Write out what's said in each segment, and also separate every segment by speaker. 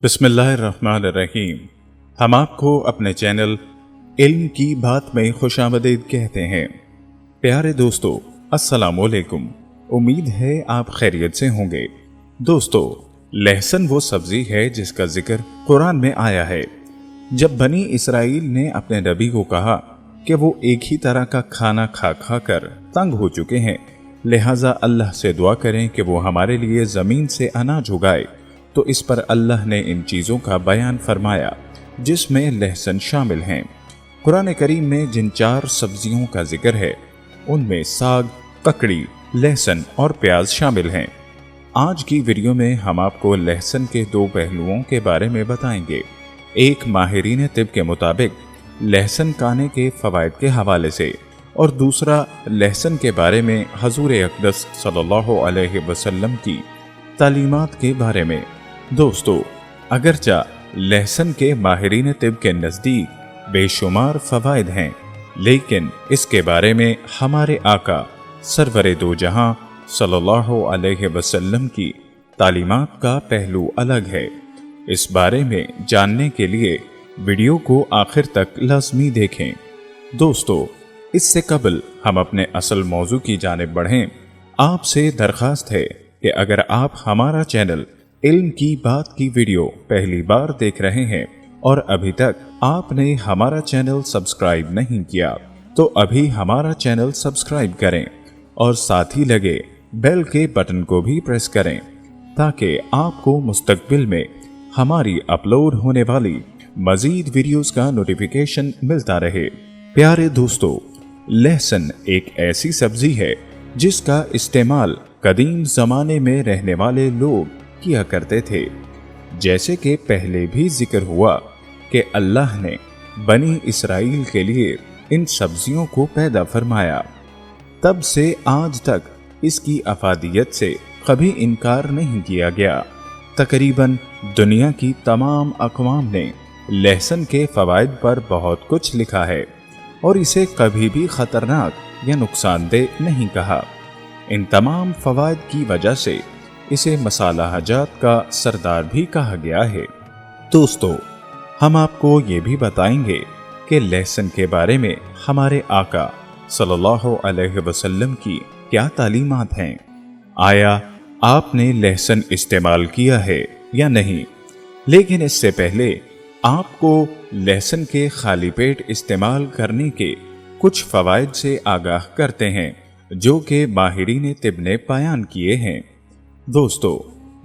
Speaker 1: बिस्मिल्लाहिर्रहमानिर्रहीम। हम आपको अपने चैनल इल्म की बात में खुशामदीद कहते हैं। प्यारे दोस्तों, अस्सलाम वालेकुम। उम्मीद है आप खैरियत से होंगे। दोस्तों, लहसुन वो सब्जी है जिसका जिक्र कुरान में आया है। जब बनी इसराइल ने अपने नबी को कहा कि वो एक ही तरह का खाना खा खा कर तंग हो चुके हैं, लिहाजा अल्लाह से दुआ करें कि वो हमारे लिए ज़मीन से अनाज उगाए, तो इस पर अल्लाह ने इन चीज़ों का बयान फरमाया जिसमें लहसुन शामिल हैं। कुरान करीम में जिन 4 सब्जियों का जिक्र है उनमें साग, ककड़ी, लहसुन और प्याज शामिल हैं। आज की वीडियो में हम आपको लहसुन के 2 पहलुओं के बारे में बताएंगे। एक माहिरीन तिब के मुताबिक लहसुन खाने के फ़वाइद के हवाले से, और दूसरा लहसुन के बारे में हजूर अक़दस सल्लल्लाहु अलैहि वसल्लम की तालीमात के बारे में। दोस्तों, अगरचा लहसुन के माहिरीन तिब के नज़दीक बेशुमार फ़वाइद हैं, लेकिन इसके बारे में हमारे आका सरवरे दो जहां सल्लल्लाहु अलैहि वसल्लम की तालीमात का पहलू अलग है। इस बारे में जानने के लिए वीडियो को आखिर तक लाज़मी देखें। दोस्तों, इससे कबल हम अपने असल मौजू की जानिब बढ़ें, आपसे दरख्वास्त है कि अगर आप हमारा चैनल इल्म की बात की वीडियो पहली बार देख रहे हैं और अभी तक आपने हमारा चैनल सब्सक्राइब नहीं किया, तो अभी हमारा चैनल सब्सक्राइब करें और साथ ही लगे बेल के बटन को भी प्रेस करें ताकि आपको मुस्तकबिल में हमारी अपलोड होने वाली मजीद वीडियोस का नोटिफिकेशन मिलता रहे। प्यारे दोस्तों, लहसुन एक ऐसी सब्जी है जिसका इस्तेमाल कदीम ज़माने में रहने वाले लोग किया करते थे। जैसे कि पहले भी जिक्र हुआ कि अल्लाह ने बनी इसराइल के लिए इन सब्जियों को पैदा फरमाया। तब से आज तक इसकी अफादियत से कभी इनकार नहीं किया गया। तकरीबन दुनिया की तमाम अक़वाम ने लहसुन के फ़वाइद पर बहुत कुछ लिखा है और इसे कभी भी ख़तरनाक या नुकसानदेह नहीं कहा। इन तमाम फ़वाइद की वजह से इसे मसाला हजात का सरदार भी कहा गया है। दोस्तों, हम आपको ये भी बताएंगे कि लहसुन के बारे में हमारे आका सल्लल्लाहु अलैहि वसल्लम की क्या तालीमात हैं। आया आपने लहसुन इस्तेमाल किया है या नहीं? लेकिन इससे पहले आपको लहसुन के खाली पेट इस्तेमाल करने के कुछ फ़वाइद से आगाह करते हैं जो कि माहिरीन तिब ने बयान किए हैं। दोस्तों,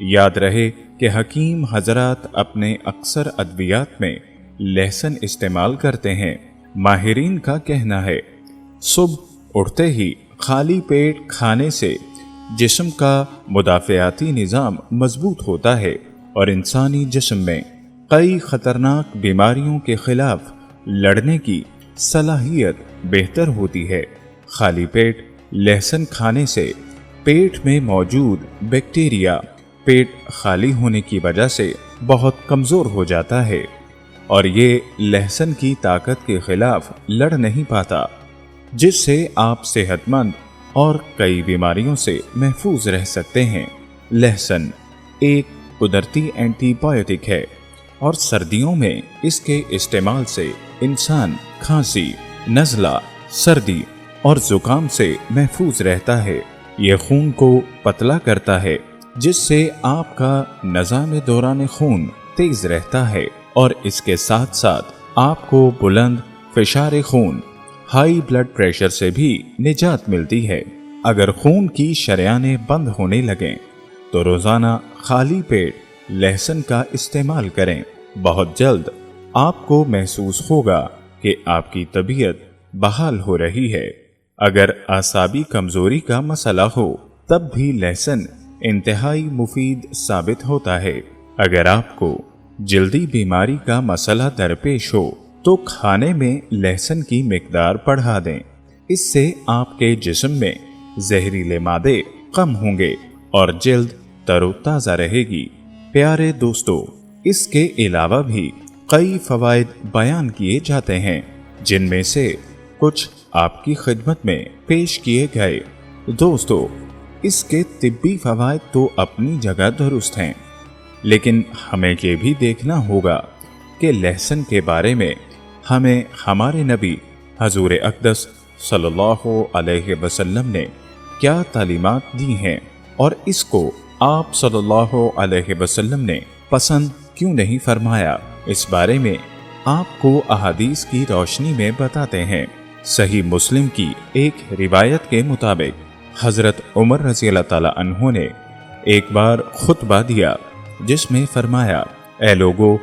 Speaker 1: याद रहे कि हकीम हजरात अपने अक्सर अद्वियात में लहसुन इस्तेमाल करते हैं। माहिरीन का कहना है, सुबह उठते ही खाली पेट खाने से जिस्म का मुदाफ़ियाती निज़ाम मजबूत होता है और इंसानी जिस्म में कई ख़तरनाक बीमारियों के ख़िलाफ़ लड़ने की सलाहियत बेहतर होती है। खाली पेट लहसुन खाने से पेट में मौजूद बैक्टीरिया पेट खाली होने की वजह से बहुत कमज़ोर हो जाता है और ये लहसुन की ताकत के ख़िलाफ़ लड़ नहीं पाता, जिससे आप सेहतमंद और कई बीमारियों से महफूज रह सकते हैं। लहसुन एक कुदरती एंटीबायोटिक है और सर्दियों में इसके इस्तेमाल से इंसान खांसी, नज़ला, सर्दी और ज़ुकाम से महफूज रहता है। ये खून को पतला करता है जिससे आपका निज़ाम दौरान खून तेज रहता है और इसके साथ साथ आपको बुलंद फिशार खून, हाई ब्लड प्रेशर से भी निजात मिलती है। अगर खून की शरियानें बंद होने लगें तो रोज़ाना खाली पेट लहसुन का इस्तेमाल करें। बहुत जल्द आपको महसूस होगा कि आपकी तबीयत बहाल हो रही है। अगर आसाबी कमजोरी का मसला हो तब भी लहसुन इंतहाई मुफीद साबित होता है। अगर आपको जल्दी बीमारी का मसला दरपेश हो तो खाने में लहसुन की मिकदार बढ़ा दें। इससे आपके जिस्म में जहरीले मादे कम होंगे और जल्द तरोताज़ा रहेगी। प्यारे दोस्तों, इसके अलावा भी कई फ़वाइद बयान किए जाते हैं जिनमें से कुछ आपकी खिदमत में पेश किए गए। दोस्तों, इसके तिब्बी फ़वाइद तो अपनी जगह दुरुस्त हैं, لیکن ہمیں یہ بھی دیکھنا ہوگا کہ لہسن کے بارے میں ہمیں ہمارے نبی حضور اقدس صلی اللہ علیہ وسلم نے کیا تعلیمات دی ہیں، اور اس کو آپ صلی اللہ علیہ وسلم نے پسند کیوں نہیں فرمایا، اس بارے میں آپ کو احادیث کی روشنی میں بتاتے ہیں۔ صحیح مسلم کی ایک روایت کے مطابق حضرت عمر رضی اللہ تعالیٰ عنہ نے ایک بار خطبہ دیا جس میں فرمایا، اے لوگو،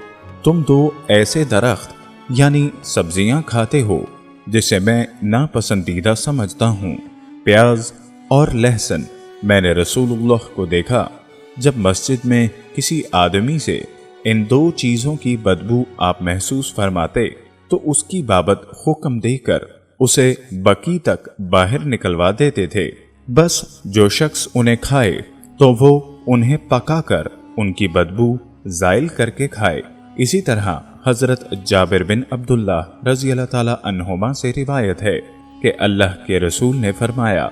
Speaker 1: تم دو ایسے درخت یعنی سبزیاں کھاتے ہو جسے میں ناپسندیدہ سمجھتا ہوں، پیاز اور لہسن۔ میں نے رسول اللہ کو دیکھا جب مسجد میں کسی آدمی سے ان دو چیزوں کی بدبو آپ محسوس فرماتے تو اس کی بابت حکم دے کر اسے بقی تک باہر نکلوا دیتے تھے، بس جو شخص انہیں کھائے تو وہ انہیں پکا کر ان کی بدبو زائل کر کے کھائے۔ اسی طرح حضرت جابر بن عبداللہ رضی اللہ تعالیٰ عنہما سے روایت ہے کہ اللہ کے رسول نے فرمایا،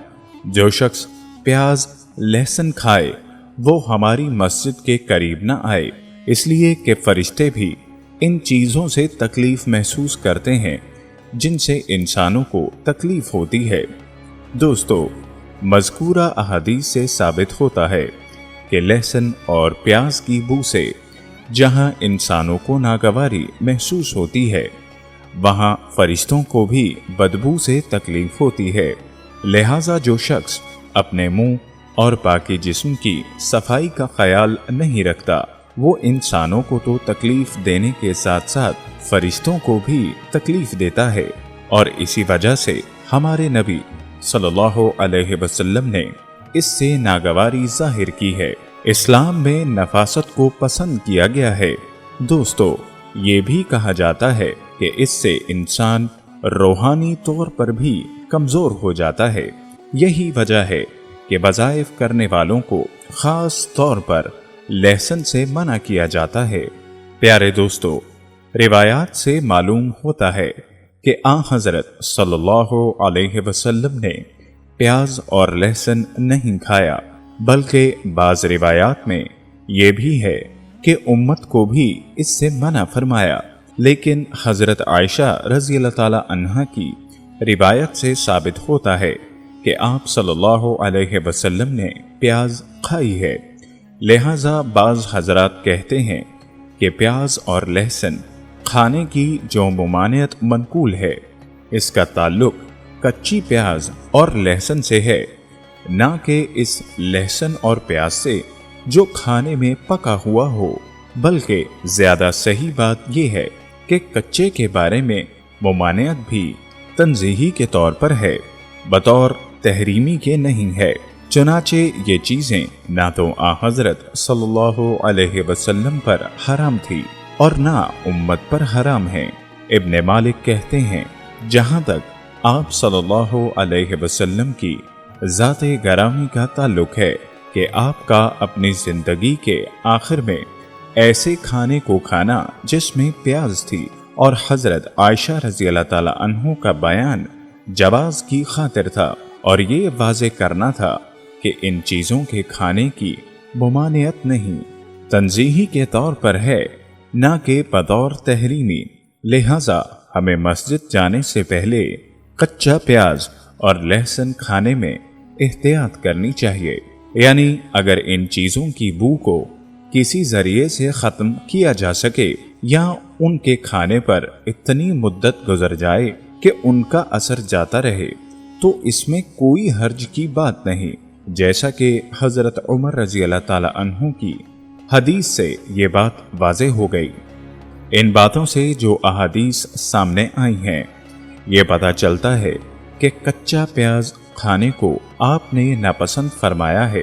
Speaker 1: جو شخص پیاز لہسن کھائے وہ ہماری مسجد کے قریب نہ آئے، اس لیے کہ فرشتے بھی ان چیزوں سے تکلیف محسوس کرتے ہیں جن سے انسانوں کو تکلیف ہوتی ہے۔ دوستو، مذکورہ احادیث سے ثابت ہوتا ہے کہ لہسن اور پیاز کی بو سے جہاں انسانوں کو ناگواری محسوس ہوتی ہے وہاں فرشتوں کو بھی بدبو سے تکلیف ہوتی ہے، لہذا جو شخص اپنے منہ اور باقی جسم کی صفائی کا خیال نہیں رکھتا وہ انسانوں کو تو تکلیف دینے کے ساتھ ساتھ فرشتوں کو بھی تکلیف دیتا ہے، اور اسی وجہ سے ہمارے نبی صلی اللہ علیہ وسلم نے اس سے ناگواری ظاہر کی ہے۔ اسلام میں نفاست کو پسند کیا گیا ہے۔ دوستو، یہ بھی کہا جاتا ہے کہ اس سے انسان روحانی طور پر بھی کمزور ہو جاتا ہے۔ یہی وجہ ہے کہ وظائف کرنے والوں کو خاص طور پر لہسن سے منع کیا جاتا ہے۔ پیارے دوستو، روایات سے معلوم ہوتا ہے کہ آن حضرت صلی اللہ علیہ وسلم نے پیاز اور لہسن نہیں کھایا، بلکہ بعض روایات میں یہ بھی ہے کہ امت کو بھی اس سے منع فرمایا، لیکن حضرت عائشہ رضی اللہ تعالی عنہا کی روایت سے ثابت ہوتا ہے کہ آپ صلی اللہ علیہ وسلم نے پیاز کھائی ہے۔ لہذا بعض حضرات کہتے ہیں کہ پیاز اور لہسن کھانے کی جو ممانعت منقول ہے اس کا تعلق کچی پیاز اور لہسن سے ہے، نہ کہ اس لہسن اور پیاز سے جو کھانے میں پکا ہوا ہو، بلکہ زیادہ صحیح بات یہ ہے کہ کچے کے بارے میں ممانعت بھی تنزیہی کے طور پر ہے، بطور تحریمی کے نہیں ہے۔ چنانچہ یہ چیزیں نہ تو آن حضرت صلی اللہ علیہ وسلم پر حرام تھی اور نہ امت پر حرام ہیں۔ ابن مالک کہتے ہیں، جہاں تک آپ صلی اللہ علیہ وسلم کی ذات گرامی کا تعلق ہے کہ آپ کا اپنی زندگی کے آخر میں ایسے کھانے کو کھانا جس میں پیاز تھی، اور حضرت عائشہ رضی اللہ تعالی عنہ کا بیان جواز کی خاطر تھا، اور یہ واضح کرنا تھا کہ ان چیزوں کے کھانے کی ممانعت نہیں، تنزیہی کے طور پر ہے، نہ کہ بطور تحریمی۔ لہذا ہمیں مسجد جانے سے پہلے کچا پیاز اور لہسن کھانے میں احتیاط کرنی چاہیے، یعنی اگر ان چیزوں کی بو کو کسی ذریعے سے ختم کیا جا سکے یا ان کے کھانے پر اتنی مدت گزر جائے کہ ان کا اثر جاتا رہے تو اس میں کوئی حرج کی بات نہیں، جیسا کہ حضرت عمر رضی اللہ تعالی عنہ کی حدیث سے یہ بات واضح ہو گئی۔ ان باتوں سے جو احادیث سامنے آئی ہیں یہ پتہ چلتا ہے کہ کچا پیاز کھانے کو آپ نے ناپسند فرمایا ہے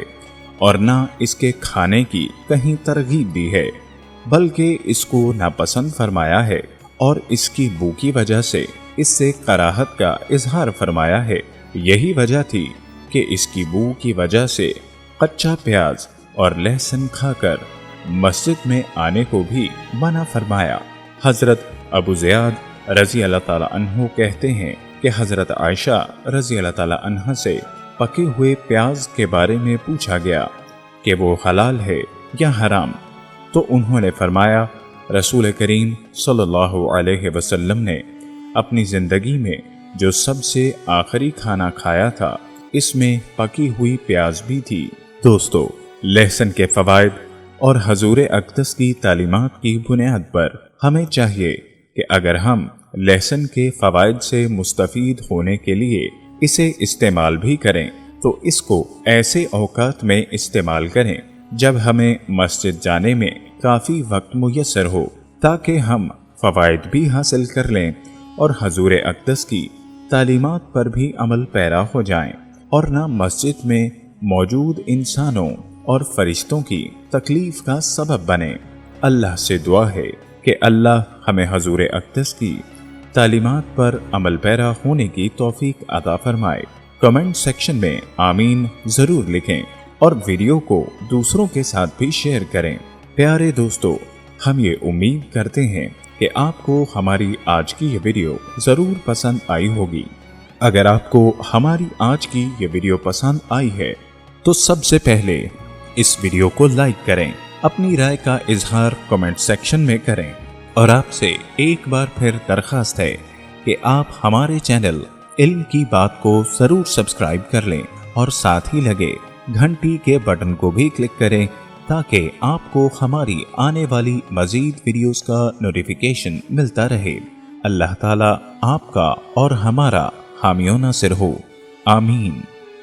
Speaker 1: اور نہ اس کے کھانے کی کہیں ترغیب دی ہے، بلکہ اس کو ناپسند فرمایا ہے اور اس کی بو کی وجہ سے اس سے کراہت کا اظہار فرمایا ہے۔ یہی وجہ تھی کہ اس کی بو کی وجہ سے کچا پیاز اور لہسن کھا کر مسجد میں آنے کو بھی منع فرمایا۔ حضرت ابو زیاد رضی اللہ تعالی عنہ کہتے ہیں کہ حضرت عائشہ رضی اللہ تعالی عنہ سے پکے ہوئے پیاز کے بارے میں پوچھا گیا کہ وہ حلال ہے یا حرام، तो उन्होंने फरमाया, रसूल करीम सल्लल्लाहु अलैहि वसल्लम ने अपनी ज़िंदगी में जो सबसे आखिरी खाना खाया था, इसमें पकी हुई प्याज भी थी। दोस्तों, लहसुन के फ़वाइद और हजूर अक़दस की तालीमात की बुनियाद पर हमें चाहिए कि अगर हम लहसुन के फ़वाइद से मुस्तफ़ीद होने के लिए इसे इस्तेमाल भी करें तो इसको ऐसे औकात में इस्तेमाल करें जब हमें मस्जिद जाने में काफ़ी वक्त मुयस्सर हो, ताकि हम फ़वाइद भी हासिल कर लें और हजूर अक़दस की तालीमात पर भी अमल पैरा हो जाएं और ना मस्जिद में मौजूद इंसानों और फरिश्तों की तकलीफ का सबब बने। अल्लाह से दुआ है कि अल्लाह हमें हजूर अक़दस की तालीमात पर अमल पैरा होने की तौफीक अता फरमाए। कमेंट सेक्शन में आमीन ज़रूर लिखें और वीडियो को दूसरों के साथ भी शेयर करें। प्यारे दोस्तों, हम ये उम्मीद करते हैं कि आपको हमारी आज की ये वीडियो ज़रूर पसंद आई होगी। अगर आपको हमारी आज की ये वीडियो पसंद आई है तो सबसे पहले इस वीडियो को लाइक करें, अपनी राय का इजहार कमेंट सेक्शन में करें और आपसे एक बार फिर दरख्वास्त है कि आप हमारे चैनल इल्म की बात को ज़रूर सब्सक्राइब कर लें और साथ ही लगे घंटी के बटन को भी क्लिक करें ताकि आपको हमारी आने वाली मज़ीद वीडियोस का नोटिफिकेशन मिलता रहे। अल्लाह ताला आपका और हमारा हामी व नासिर हो। आमीन।